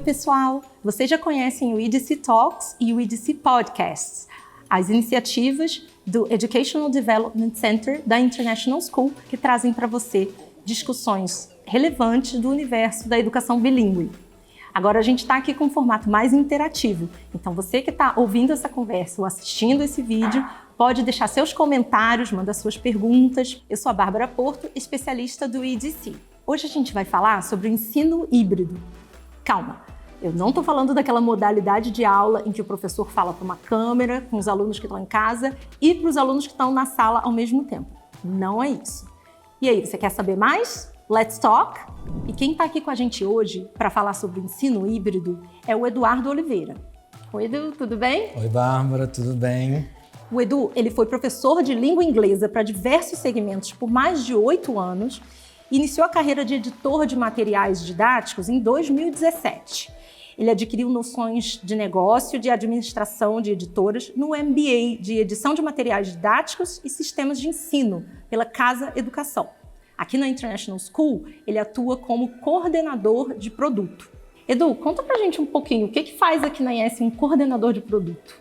pessoal! Vocês já conhecem o EDC Talks e o EDC Podcasts, as iniciativas do Educational Development Center da International School, que trazem para você discussões relevantes do universo da educação bilíngue. Agora a gente está aqui com um formato mais interativo, então você que está ouvindo essa conversa ou assistindo esse vídeo, pode deixar seus comentários, mandar suas perguntas. Eu sou a Bárbara Porto, especialista do EDC. Hoje a gente vai falar sobre o ensino híbrido. Calma, eu não estou falando daquela modalidade de aula em que o professor fala para uma câmera, com os alunos que estão em casa e para os alunos que estão na sala ao mesmo tempo. Não é isso. E aí, você quer saber mais? Let's talk! E quem está aqui com a gente hoje para falar sobre o ensino híbrido é o Eduardo Oliveira. Oi, Edu, tudo bem? Oi, Bárbara, tudo bem? O Edu, ele foi professor de língua inglesa para diversos segmentos por mais de 8 anos. Iniciou a carreira de editor de materiais didáticos em 2017. Ele adquiriu noções de negócio, de administração de editoras no MBA de edição de materiais didáticos e sistemas de ensino pela Casa Educação. Aqui na International School, ele atua como coordenador de produto. Edu, conta pra gente um pouquinho, o que faz aqui na IES um coordenador de produto?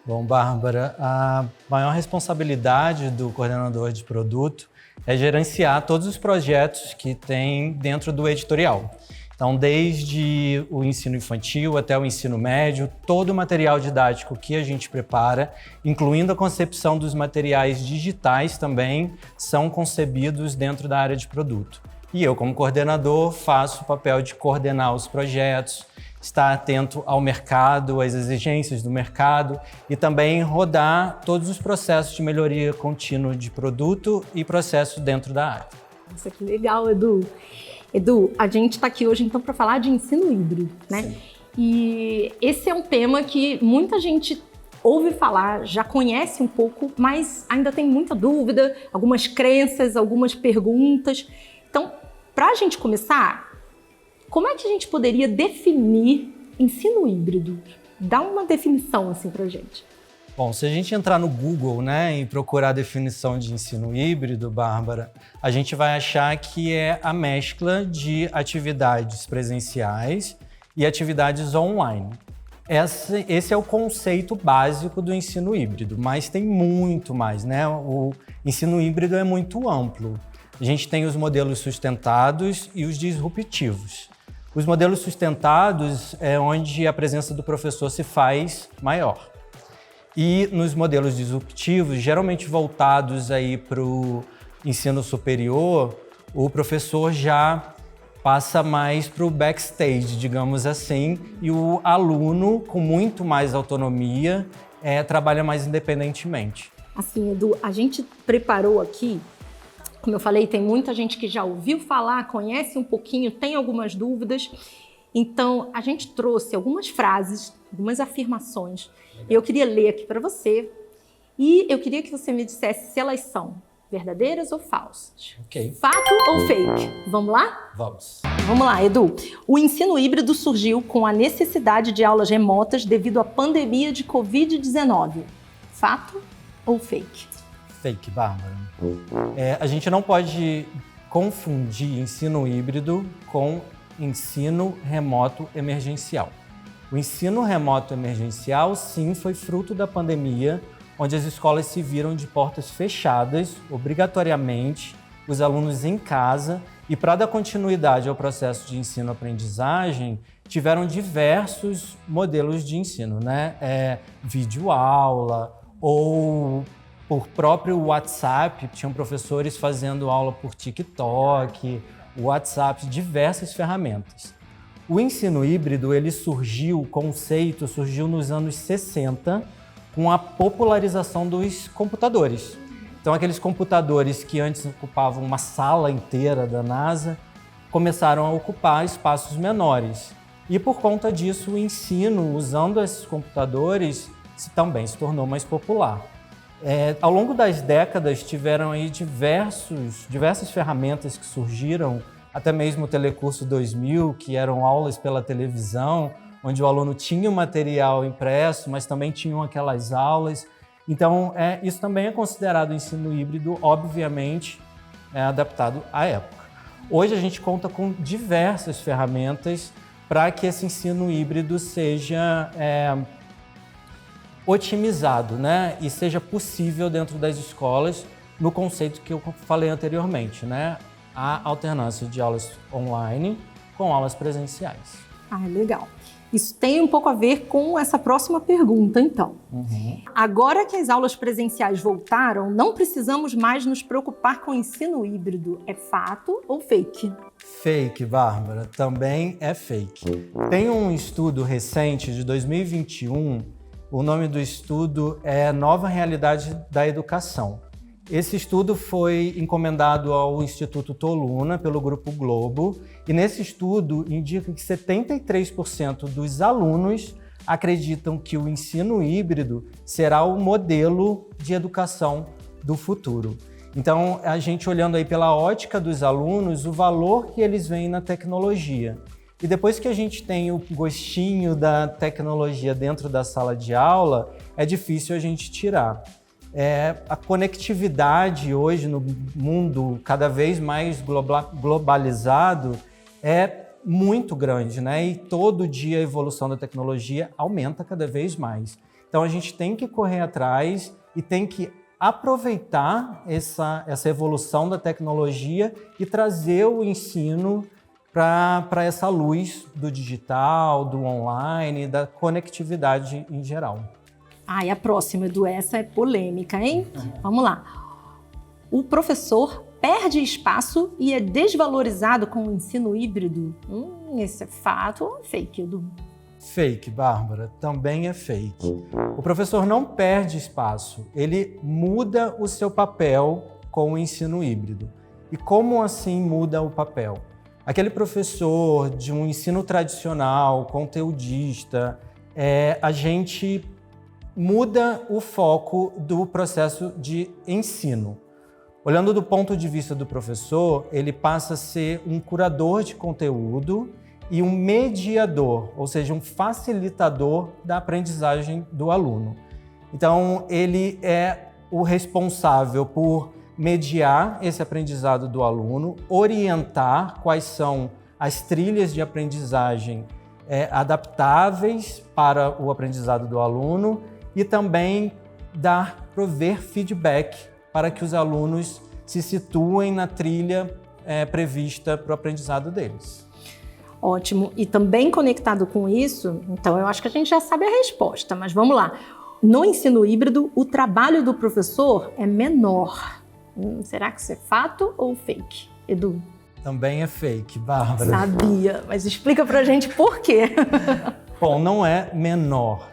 Bom, Bárbara, a maior responsabilidade do coordenador de produto é gerenciar todos os projetos que tem dentro do editorial. Então, desde o ensino infantil até o ensino médio, todo o material didático que a gente prepara, incluindo a concepção dos materiais digitais também, são concebidos dentro da área de produto. E eu, como coordenador, faço o papel de coordenar os projetos, estar atento ao mercado, às exigências do mercado e também rodar todos os processos de melhoria contínua de produto e processo dentro da área. Nossa, que legal, Edu! Edu, a gente está aqui hoje então para falar de ensino híbrido, né? Sim. E esse é um tema que muita gente ouve falar, já conhece um pouco, mas ainda tem muita dúvida, algumas crenças, algumas perguntas. Então, para a gente começar, como é que a gente poderia definir ensino híbrido? Dá uma definição assim pra gente. Bom, se a gente entrar no Google, e procurar a definição de ensino híbrido, Bárbara, a gente vai achar que é a mescla de atividades presenciais e atividades online. Esse é o conceito básico do ensino híbrido, mas tem muito mais, O ensino híbrido é muito amplo. A gente tem os modelos sustentados e os disruptivos. Os modelos sustentados é onde a presença do professor se faz maior. E nos modelos disruptivos, geralmente voltados para o ensino superior, o professor já passa mais para o backstage, digamos assim, e o aluno, com muito mais autonomia, trabalha mais independentemente. Assim, Edu, a gente preparou aqui, como eu falei, tem muita gente que já ouviu falar, conhece um pouquinho, tem algumas dúvidas. Então, a gente trouxe algumas frases, algumas afirmações. Eu queria ler aqui para você e eu queria que você me dissesse se elas são verdadeiras ou falsas. Ok. Fato ou fake? Vamos lá? Vamos. Vamos lá, Edu. O ensino híbrido surgiu com a necessidade de aulas remotas devido à pandemia de Covid-19. Fato ou fake? Fake, Bárbara. A gente não pode confundir ensino híbrido com ensino remoto emergencial. O ensino remoto emergencial, sim, foi fruto da pandemia, onde as escolas se viram de portas fechadas, obrigatoriamente, os alunos em casa, e para dar continuidade ao processo de ensino-aprendizagem, tiveram diversos modelos de ensino, videoaula ou por próprio WhatsApp, tinham professores fazendo aula por TikTok, WhatsApp, diversas ferramentas. O ensino híbrido, o conceito surgiu nos anos 60 com a popularização dos computadores. Então, aqueles computadores que antes ocupavam uma sala inteira da NASA começaram a ocupar espaços menores. E por conta disso, o ensino usando esses computadores também se tornou mais popular. Ao longo das décadas, tiveram aí diversas ferramentas que surgiram, até mesmo o Telecurso 2000, que eram aulas pela televisão, onde o aluno tinha o material impresso, mas também tinham aquelas aulas. Então, isso também é considerado ensino híbrido, obviamente, adaptado à época. Hoje a gente conta com diversas ferramentas para que esse ensino híbrido seja otimizado, né? E seja possível dentro das escolas, no conceito que eu falei anteriormente, né? A alternância de aulas online com aulas presenciais. Legal. Isso tem um pouco a ver com essa próxima pergunta, então. Agora que as aulas presenciais voltaram, não precisamos mais nos preocupar com o ensino híbrido. É fato ou fake? Fake, Bárbara. Também é fake. Tem um estudo recente de 2021, o nome do estudo é Nova Realidade da Educação. Esse estudo foi encomendado ao Instituto Toluna pelo Grupo Globo e nesse estudo indica que 73% dos alunos acreditam que o ensino híbrido será o modelo de educação do futuro. Então, a gente olhando aí pela ótica dos alunos, o valor que eles veem na tecnologia. E depois que a gente tem o gostinho da tecnologia dentro da sala de aula, é difícil a gente tirar. A conectividade hoje no mundo cada vez mais globalizado é muito grande, né? E todo dia a evolução da tecnologia aumenta cada vez mais. Então a gente tem que correr atrás e tem que aproveitar essa evolução da tecnologia e trazer o ensino para essa luz do digital, do online, da conectividade em geral. E a próxima, Edu, essa é polêmica, hein? Vamos lá. O professor perde espaço e é desvalorizado com o ensino híbrido? Esse é fato ou fake, Edu? Fake, Bárbara. Também é fake. O professor não perde espaço, ele muda o seu papel com o ensino híbrido. E como assim muda o papel? Aquele professor de um ensino tradicional, conteudista, a gente muda o foco do processo de ensino. Olhando do ponto de vista do professor, ele passa a ser um curador de conteúdo e um mediador, ou seja, um facilitador da aprendizagem do aluno. Então, ele é o responsável por mediar esse aprendizado do aluno, orientar quais são as trilhas de aprendizagem adaptáveis para o aprendizado do aluno e também prover feedback para que os alunos se situem na trilha prevista para o aprendizado deles. Ótimo. E também conectado com isso, então eu acho que a gente já sabe a resposta, mas vamos lá. No ensino híbrido, o trabalho do professor é menor. Será que isso é fato ou fake, Edu? Também é fake, Bárbara. Sabia, mas explica pra gente por quê. Bom, não é menor.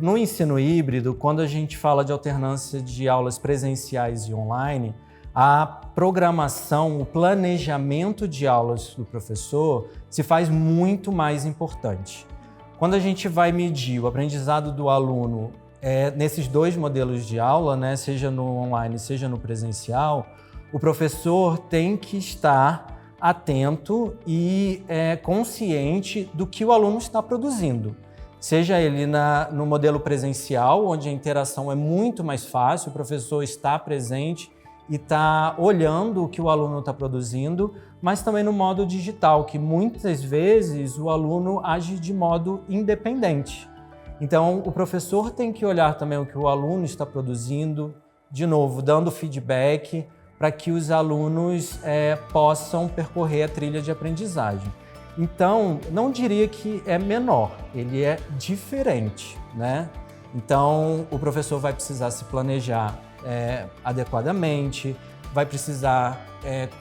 No ensino híbrido, quando a gente fala de alternância de aulas presenciais e online, a programação, o planejamento de aulas do professor se faz muito mais importante. Quando a gente vai medir o aprendizado do aluno nesses dois modelos de aula, né, seja no online, seja no presencial, o professor tem que estar atento e consciente do que o aluno está produzindo. Seja ele no modelo presencial, onde a interação é muito mais fácil, o professor está presente e está olhando o que o aluno está produzindo, mas também no modo digital, que muitas vezes o aluno age de modo independente. Então, o professor tem que olhar também o que o aluno está produzindo, de novo, dando feedback para que os alunos possam percorrer a trilha de aprendizagem. Então, não diria que é menor, ele é diferente, né? Então, o professor vai precisar se planejar adequadamente, vai precisar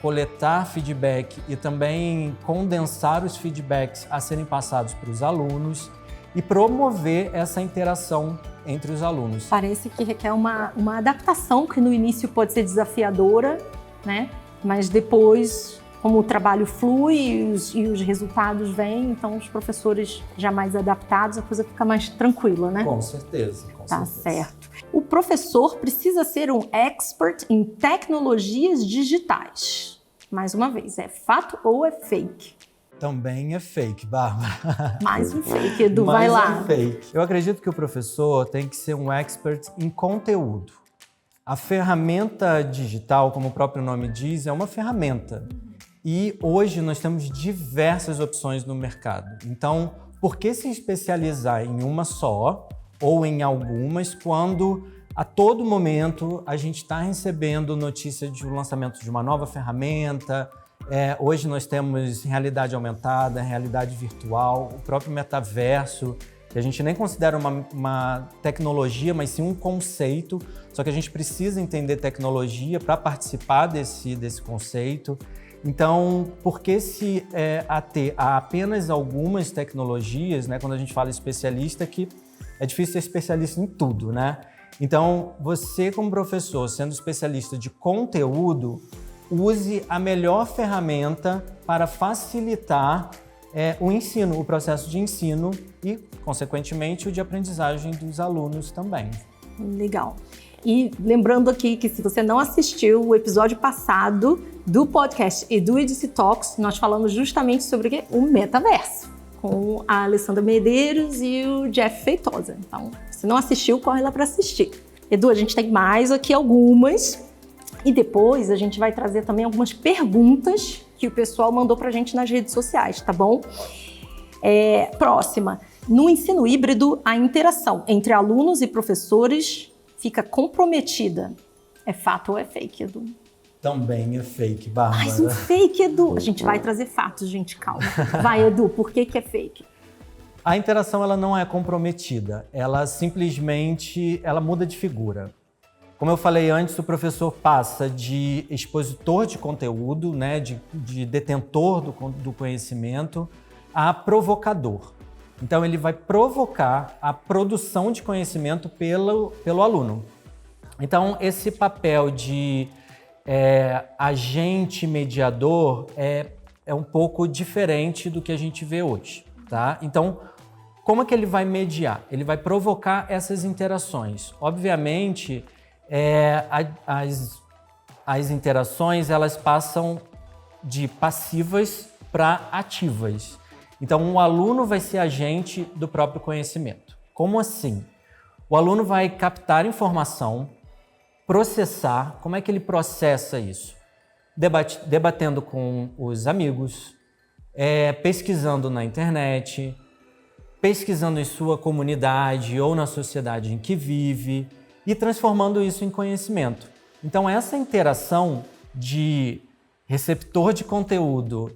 coletar feedback e também condensar os feedbacks a serem passados para os alunos e promover essa interação entre os alunos. Parece que requer uma adaptação que no início pode ser desafiadora, né? Mas depois, como o trabalho flui e os resultados vêm, então os professores já mais adaptados, a coisa fica mais tranquila, né? Com certeza, com certeza. Tá certo. O professor precisa ser um expert em tecnologias digitais. Mais uma vez, é fato ou é fake? Também é fake, Bárbara. Mais um fake, Edu, vai lá. Mais um fake. Eu acredito que o professor tem que ser um expert em conteúdo. A ferramenta digital, como o próprio nome diz, é uma ferramenta. E hoje nós temos diversas opções no mercado. Então, por que se especializar em uma só ou em algumas quando a todo momento a gente está recebendo notícia de um lançamento de uma nova ferramenta? Hoje nós temos realidade aumentada, realidade virtual, o próprio metaverso, que a gente nem considera uma tecnologia, mas sim um conceito, só que a gente precisa entender tecnologia para participar desse conceito. Então, por que se ater a apenas algumas tecnologias, né? Quando a gente fala especialista, que é difícil ser especialista em tudo, né? Então, você como professor, sendo especialista de conteúdo, use a melhor ferramenta para facilitar o ensino, o processo de ensino e, consequentemente, o de aprendizagem dos alunos também. Legal. E lembrando aqui que se você não assistiu o episódio passado do podcast e do EDC Talks, nós falamos justamente sobre o metaverso, com a Alessandra Medeiros e o Jeff Feitosa. Então, se não assistiu, corre lá para assistir. Edu, a gente tem mais aqui algumas e depois a gente vai trazer também algumas perguntas que o pessoal mandou para a gente nas redes sociais, tá bom? Próxima. No ensino híbrido, a interação entre alunos e professores fica comprometida. É fato ou é fake, Edu? Também é fake, Bárbara. Mais um fake, Edu. A gente vai trazer fatos, gente, calma. Vai, Edu, por que é fake? A interação ela não é comprometida, ela simplesmente muda de figura. Como eu falei antes, o professor passa de expositor de conteúdo, né, de detentor do conhecimento, a provocador. Então, ele vai provocar a produção de conhecimento pelo aluno. Então, esse papel de agente mediador é um pouco diferente do que a gente vê hoje, tá? Então, como é que ele vai mediar? Ele vai provocar essas interações. Obviamente, as interações elas passam de passivas para ativas. Então, o aluno vai ser agente do próprio conhecimento. Como assim? O aluno vai captar informação, processar. Como é que ele processa isso? Debatendo com os amigos, pesquisando na internet, pesquisando em sua comunidade ou na sociedade em que vive e transformando isso em conhecimento. Então, essa interação de receptor de conteúdo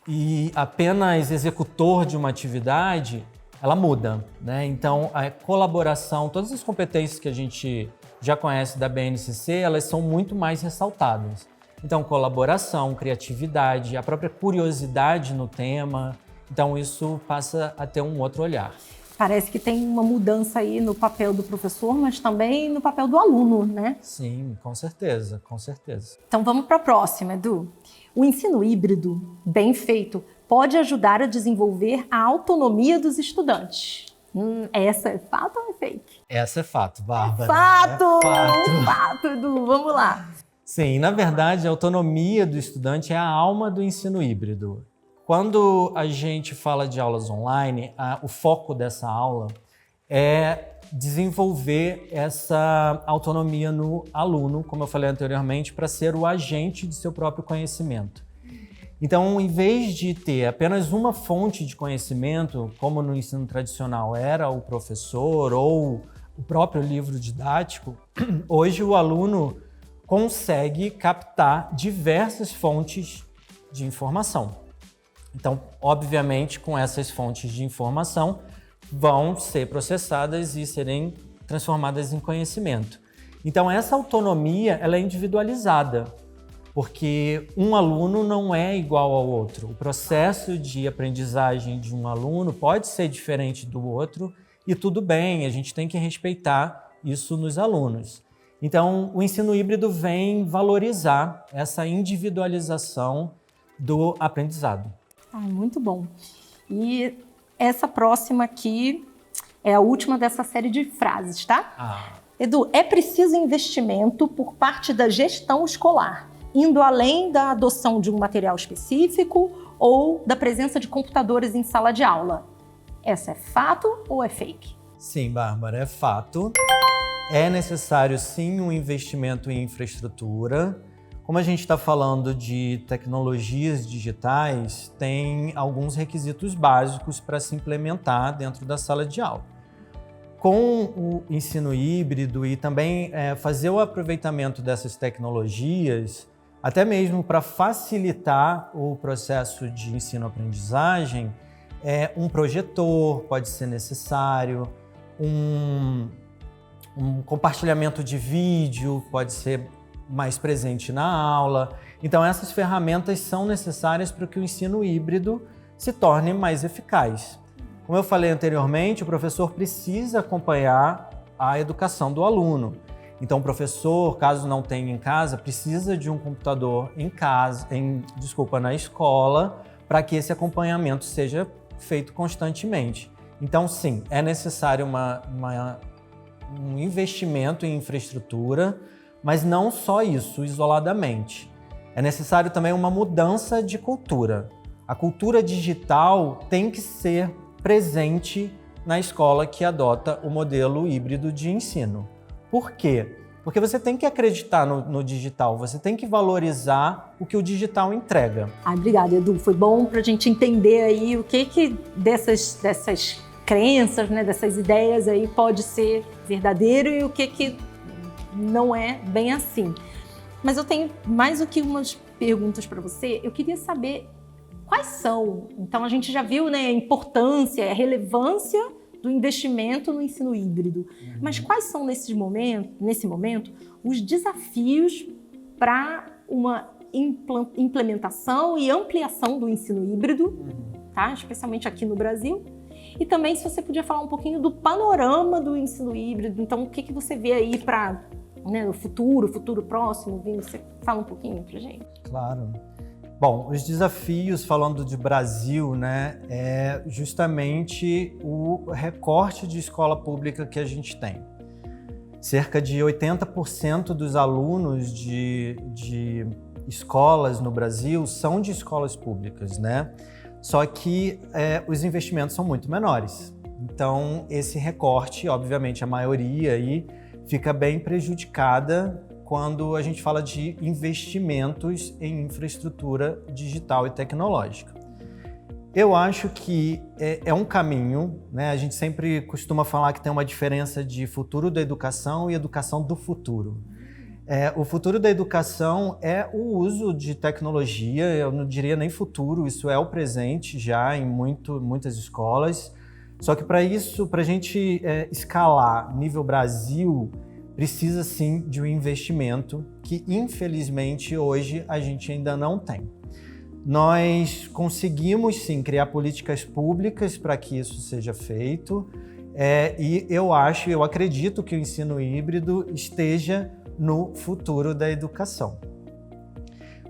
e apenas executor de uma atividade, ela muda, né? Então, a colaboração, todas as competências que a gente já conhece da BNCC, elas são muito mais ressaltadas. Então, colaboração, criatividade, a própria curiosidade no tema. Então, isso passa a ter um outro olhar. Parece que tem uma mudança aí no papel do professor, mas também no papel do aluno, né? Sim, com certeza, com certeza. Então vamos para a próxima, Edu. O ensino híbrido, bem feito, pode ajudar a desenvolver a autonomia dos estudantes. Essa é fato ou é fake? Essa é fato, Bárbara. Fato! É Fato, Edu. Vamos lá. Sim, na verdade, a autonomia do estudante é a alma do ensino híbrido. Quando a gente fala de aulas online, o foco dessa aula é desenvolver essa autonomia no aluno, como eu falei anteriormente, para ser o agente de seu próprio conhecimento. Então, em vez de ter apenas uma fonte de conhecimento, como no ensino tradicional era o professor ou o próprio livro didático, hoje o aluno consegue captar diversas fontes de informação. Então, obviamente, com essas fontes de informação, vão ser processadas e serem transformadas em conhecimento. Então, essa autonomia ela é individualizada, porque um aluno não é igual ao outro. O processo de aprendizagem de um aluno pode ser diferente do outro e tudo bem, a gente tem que respeitar isso nos alunos. Então, o ensino híbrido vem valorizar essa individualização do aprendizado. Muito bom. E essa próxima aqui é a última dessa série de frases, tá? Edu, é preciso investimento por parte da gestão escolar, indo além da adoção de um material específico ou da presença de computadores em sala de aula. Essa é fato ou é fake? Sim, Bárbara, é fato. É necessário, sim, um investimento em infraestrutura. Como a gente está falando de tecnologias digitais, tem alguns requisitos básicos para se implementar dentro da sala de aula. Com o ensino híbrido e também fazer o aproveitamento dessas tecnologias, até mesmo para facilitar o processo de ensino-aprendizagem, um projetor pode ser necessário, um compartilhamento de vídeo pode ser mais presente na aula. Então, essas ferramentas são necessárias para que o ensino híbrido se torne mais eficaz. Como eu falei anteriormente, o professor precisa acompanhar a educação do aluno. Então, o professor, caso não tenha em casa, precisa de um computador na escola, para que esse acompanhamento seja feito constantemente. Então, sim, é necessário um investimento em infraestrutura, mas não só isso, isoladamente. É necessário também uma mudança de cultura. A cultura digital tem que ser presente na escola que adota o modelo híbrido de ensino. Por quê? Porque você tem que acreditar no digital, você tem que valorizar o que o digital entrega. Obrigada, Edu. Foi bom para a gente entender aí o que dessas crenças, né, dessas ideias aí pode ser verdadeiro e o que não é bem assim. Mas eu tenho mais do que umas perguntas para você. Eu queria saber quais são. Então, a gente já viu, né, a importância, a relevância do investimento no ensino híbrido. Mas quais são, nesse momento, os desafios para uma implementação e ampliação do ensino híbrido, tá? Especialmente aqui no Brasil? E também, se você podia falar um pouquinho do panorama do ensino híbrido. Então, o que você vê aí para, né, o futuro próximo? Você fala um pouquinho para a gente? Claro. Bom, os desafios, falando de Brasil, né, é justamente o recorte de escola pública que a gente tem. Cerca de 80% dos alunos de escolas no Brasil são de escolas públicas, né? Só que os investimentos são muito menores. Então, esse recorte, obviamente, a maioria aí fica bem prejudicada quando a gente fala de investimentos em infraestrutura digital e tecnológica. Eu acho que é um caminho, né? A gente sempre costuma falar que tem uma diferença de futuro da educação e educação do futuro. O futuro da educação é o uso de tecnologia, eu não diria nem futuro, isso é o presente já em muitas escolas. Só que para isso, para a gente escalar nível Brasil, precisa sim de um investimento que, infelizmente, hoje a gente ainda não tem. Nós conseguimos sim criar políticas públicas para que isso seja feito, e eu acredito que o ensino híbrido esteja no futuro da educação.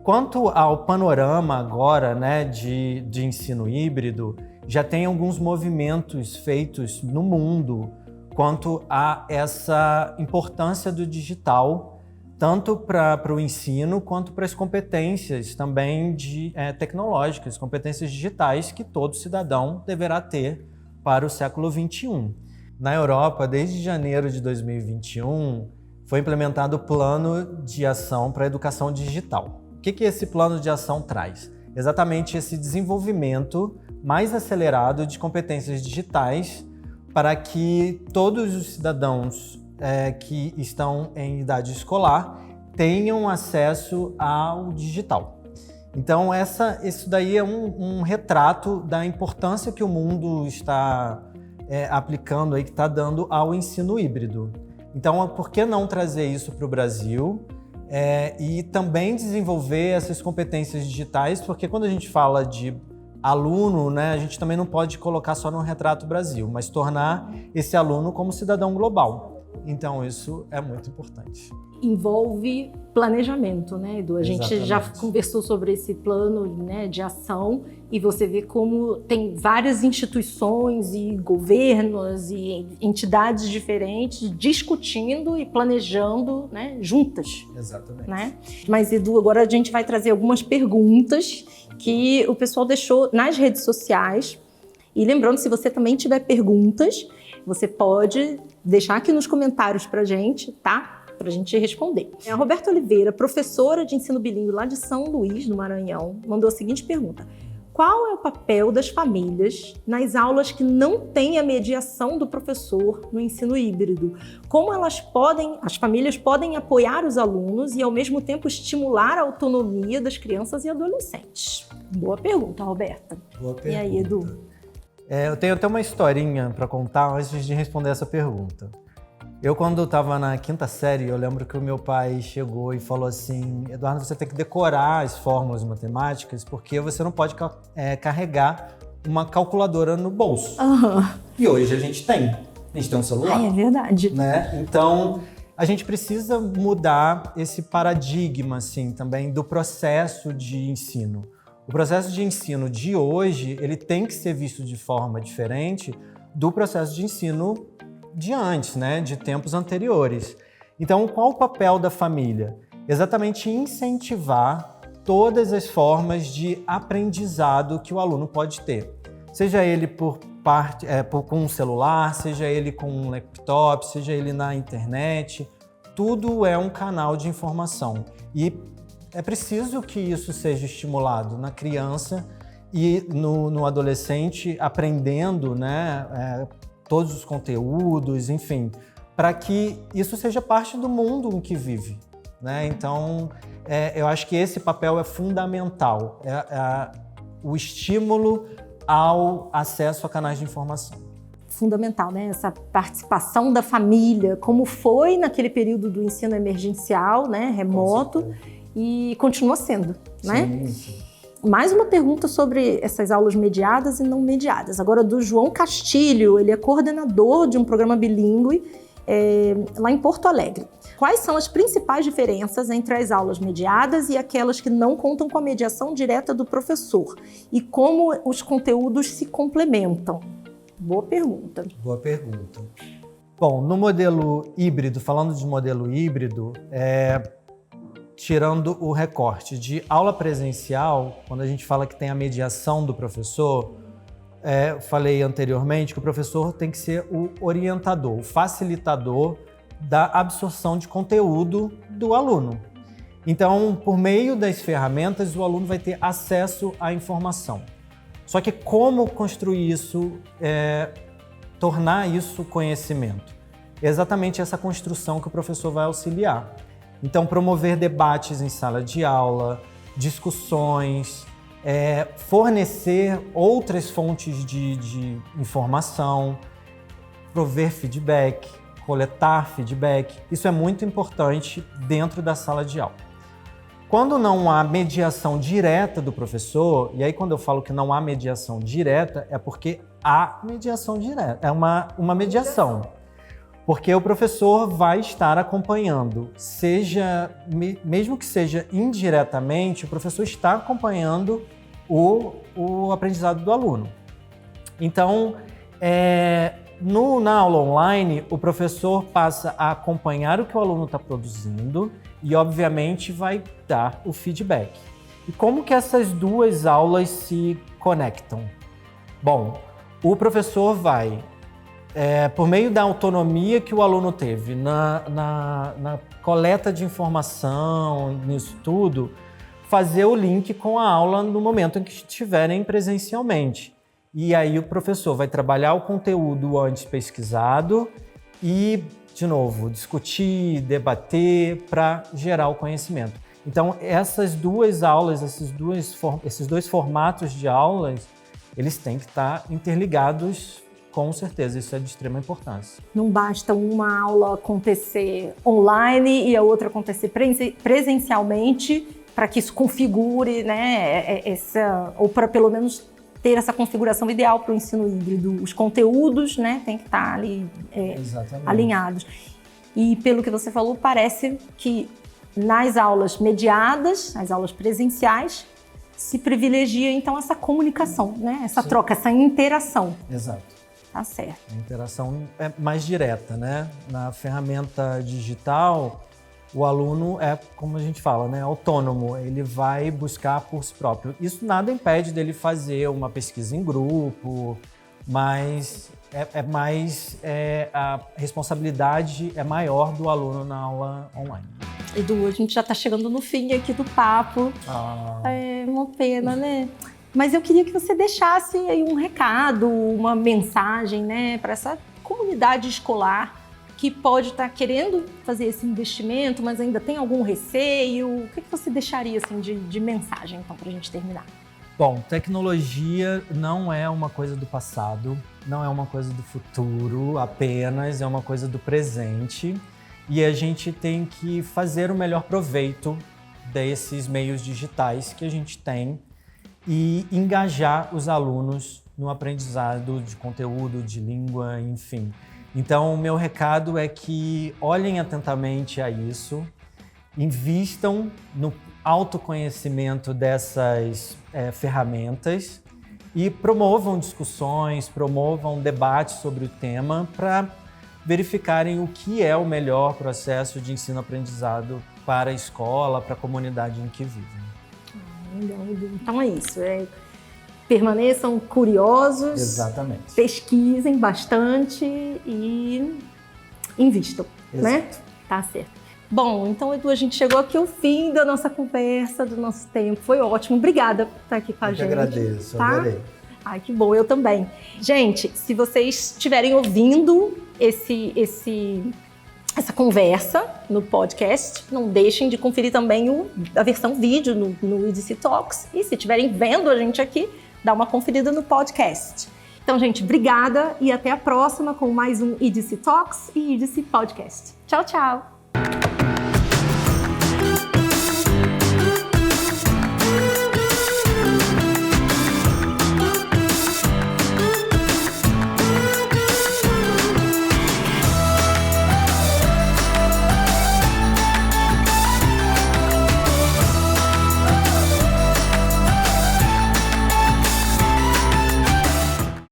Quanto ao panorama agora, né, de ensino híbrido, já tem alguns movimentos feitos no mundo quanto a essa importância do digital, tanto para o ensino quanto para as competências também tecnológicas, competências digitais que todo cidadão deverá ter para o século XXI. Na Europa, desde janeiro de 2021, foi implementado o Plano de Ação para a Educação Digital. O que esse plano de ação traz? Exatamente esse desenvolvimento mais acelerado de competências digitais para que todos os cidadãos que estão em idade escolar tenham acesso ao digital. Então, isso daí é um retrato da importância que o mundo está aplicando, aí, que está dando ao ensino híbrido. Então, por que não trazer isso para o Brasil e também desenvolver essas competências digitais? Porque quando a gente fala de aluno, né, a gente também não pode colocar só no retrato Brasil, mas tornar esse aluno como cidadão global. Então, isso é muito importante. Envolve planejamento, né, Edu? A gente já conversou sobre esse plano, né, de ação e você vê como tem várias instituições e governos e entidades diferentes discutindo e planejando, né, juntas. Exatamente. Né? Mas, Edu, agora a gente vai trazer algumas perguntas que o pessoal deixou nas redes sociais. E lembrando, se você também tiver perguntas, você pode deixar aqui nos comentários pra gente, tá? para a gente responder. A Roberta Oliveira, professora de ensino bilíngue lá de São Luís, no Maranhão, mandou a seguinte pergunta: qual é o papel das famílias nas aulas que não têm a mediação do professor no ensino híbrido? Como as famílias podem apoiar os alunos e, ao mesmo tempo, estimular a autonomia das crianças e adolescentes? Boa pergunta, Roberta. Boa pergunta. E aí, Edu? Eu tenho até uma historinha para contar antes de responder essa pergunta. Eu, quando estava na 5ª série, eu lembro que o meu pai chegou e falou assim: Eduardo, você tem que decorar as fórmulas matemáticas porque você não pode carregar uma calculadora no bolso. Uhum. E hoje a gente tem um celular. É verdade. Né? Então, a gente precisa mudar esse paradigma assim, também do processo de ensino. O processo de ensino de hoje, ele tem que ser visto de forma diferente do processo de ensino de antes, né, de tempos anteriores. Então, qual o papel da família? Exatamente incentivar todas as formas de aprendizado que o aluno pode ter. Seja ele com um celular, seja ele com um laptop, seja ele na internet, tudo é um canal de informação. E é preciso que isso seja estimulado na criança e no adolescente, aprendendo, né, todos os conteúdos, enfim, para que isso seja parte do mundo em que vive, né? Então, eu acho que esse papel é fundamental, o estímulo ao acesso a canais de informação. Fundamental, né? Essa participação da família, como foi naquele período do ensino emergencial, né, remoto, e continua sendo, né? Sim. Mais uma pergunta sobre essas aulas mediadas e não mediadas. Agora, do João Castilho, ele é coordenador de um programa bilíngue lá em Porto Alegre. Quais são as principais diferenças entre as aulas mediadas e aquelas que não contam com a mediação direta do professor? E como os conteúdos se complementam? Boa pergunta. Boa pergunta. Bom, no modelo híbrido, falando de modelo híbrido, tirando o recorte de aula presencial, quando a gente fala que tem a mediação do professor, falei anteriormente que o professor tem que ser o orientador, o facilitador da absorção de conteúdo do aluno. Então, por meio das ferramentas, o aluno vai ter acesso à informação. Só que como construir isso, tornar isso conhecimento? É exatamente essa construção que o professor vai auxiliar. Então, promover debates em sala de aula, discussões, fornecer outras fontes de informação, prover feedback, coletar feedback. Isso é muito importante dentro da sala de aula. Quando não há mediação direta do professor, e aí quando eu falo que não há mediação direta, é porque há mediação direta, é uma mediação. Porque o professor vai estar acompanhando, mesmo que seja indiretamente, o professor está acompanhando o aprendizado do aluno. Então, na aula online, o professor passa a acompanhar o que o aluno está produzindo e, obviamente, vai dar o feedback. E como que essas duas aulas se conectam? Bom, o professor vai, por meio da autonomia que o aluno teve na coleta de informação, nisso tudo, fazer o link com a aula no momento em que estiverem presencialmente. E aí o professor vai trabalhar o conteúdo antes pesquisado e, de novo, discutir, debater para gerar o conhecimento. Então, essas duas aulas, esses dois formatos de aulas, eles têm que estar interligados, com certeza. Isso é de extrema importância. Não basta uma aula acontecer online e a outra acontecer presencialmente para que isso configure, né, ou para pelo menos ter essa configuração ideal para o ensino híbrido. Os conteúdos, né, tem que estar ali alinhados. E pelo que você falou, parece que nas aulas mediadas, nas aulas presenciais, se privilegia então essa comunicação, né, essa troca, essa interação. Exato. Tá certo. A interação é mais direta, né? Na ferramenta digital, o aluno é, como a gente fala, né, autônomo, ele vai buscar por si próprio. Isso nada impede dele fazer uma pesquisa em grupo, mas a responsabilidade é maior do aluno na aula online. Edu, a gente já está chegando no fim aqui do papo. É uma pena, né? Mas eu queria que você deixasse aí um recado, uma mensagem, né, para essa comunidade escolar que pode estar querendo fazer esse investimento, mas ainda tem algum receio. O que você deixaria assim, de mensagem, então, para a gente terminar? Bom, tecnologia não é uma coisa do passado, não é uma coisa do futuro apenas, é uma coisa do presente. E a gente tem que fazer o melhor proveito desses meios digitais que a gente tem e engajar os alunos no aprendizado de conteúdo, de língua, enfim. Então, o meu recado é que olhem atentamente a isso, invistam no autoconhecimento dessas ferramentas e promovam discussões, promovam debates sobre o tema para verificarem o que é o melhor processo de ensino-aprendizado para a escola, para a comunidade em que vivem. Então é isso, permaneçam curiosos, exatamente, pesquisem bastante e invistam, né? Tá certo. Bom, então, Edu, a gente chegou aqui ao fim da nossa conversa, do nosso tempo. Foi ótimo. Obrigada por estar aqui com a gente. Eu que agradeço, tá? Adorei. Ai, que bom, eu também. Gente, se vocês estiverem ouvindo essa conversa no podcast, não deixem de conferir também a versão vídeo no EDC Talks. E se estiverem vendo a gente aqui, dá uma conferida no podcast. Então, gente, obrigada e até a próxima com mais um EDC Talks e EDC Podcast. Tchau, tchau!